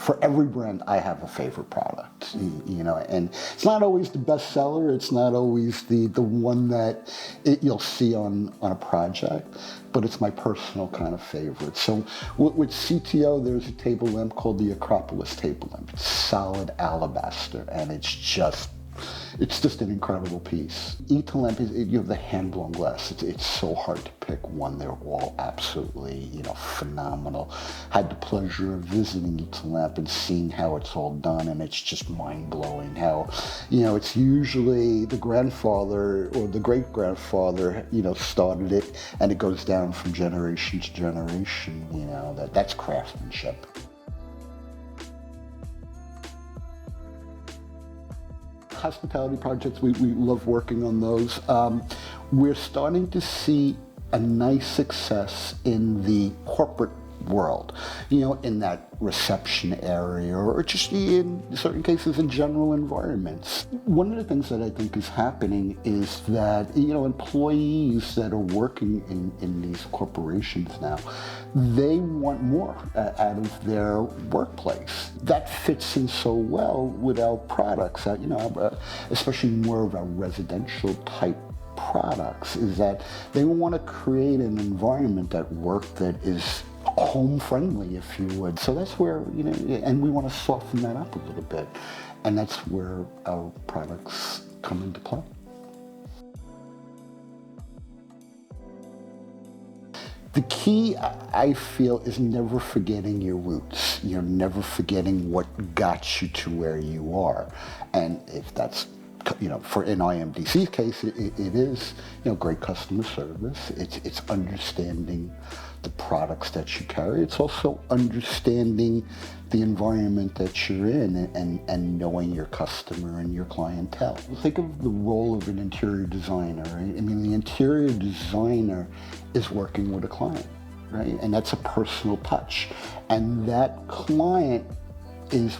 for every brand, I have a favorite product, you know, and it's not always the best seller. It's not always the one that you'll see on a project, but it's my personal kind of favorite. So with CTO, there's a table lamp called the Acropolis table lamp. It's solid alabaster, and it's just an incredible piece. Lamp is, you have the hand-blown glass. It's so hard to pick one. They're all absolutely, you know, phenomenal. Had the pleasure of visiting Lamp and seeing how it's all done, and it's just mind-blowing how, you know, it's usually the grandfather or the great-grandfather, you know, started it, and it goes down from generation to generation, you know, that's craftsmanship. Hospitality projects, we love working on those. We're starting to see a nice success in the corporate world, you know, in that reception area, or just in certain cases in general environments. One of the things that I think is happening is that, you know, employees that are working in these corporations now, they want more out of their workplace. That fits in so well with our products, you know, especially more of our residential type products, is that they want to create an environment at work that is home friendly, if you would. So that's where, you know, and we want to soften that up a little bit. And that's where our products come into play. The key, I feel, is never forgetting your roots. You're never forgetting what got you to where you are. And if that's, you know, for in IMDC's case, it is, you know, great customer service. It's understanding the products that you carry. It's also understanding the environment that you're in and knowing your customer and your clientele. Think of the role of an interior designer, right? I mean, the interior designer is working with a client, right? And that's a personal touch. And that client is,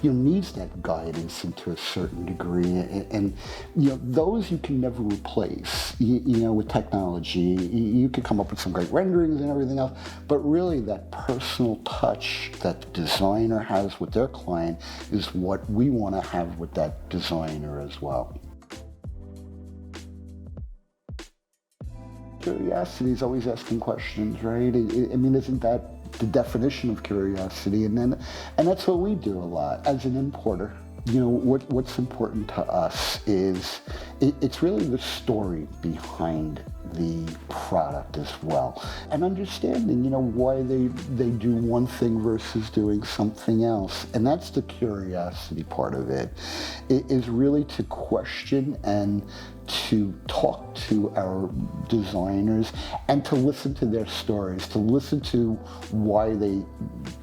you know, needs that guidance into a certain degree, and you know, those you can never replace. You know, with technology, you can come up with some great renderings and everything else, but really that personal touch that the designer has with their client is what we want to have with that designer as well. Curiosity is always asking questions, right? I mean, isn't that the definition of curiosity? And that's what we do a lot as an importer. You know, what's important to us is it's really the story behind the product as well, and understanding, you know, why they do one thing versus doing something else. And that's the curiosity part of it. It is really to question and to talk to our designers and to listen to their stories, to listen to why they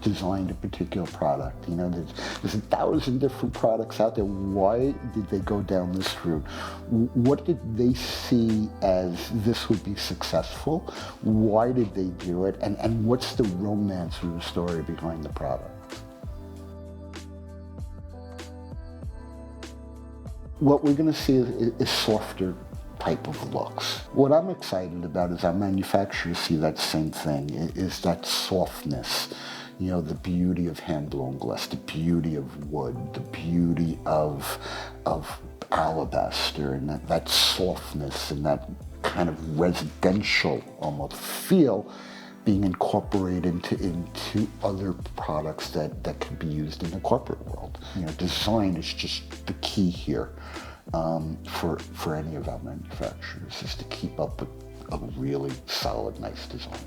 designed a particular product. You know, there's 1,000 different products out there. Why did they go down this route? What did they see as this would be successful? Why did they do it? And what's the romance or the story behind the product? What we're going to see is softer type of looks. What I'm excited about is our manufacturers see that same thing, is that softness. You know, the beauty of hand-blown glass, the beauty of wood, the beauty of alabaster, and that softness and that kind of residential almost feel being incorporated into other products that can be used in the corporate world. You know, design is just the key here for any of our manufacturers, is to keep up with a really solid, nice design.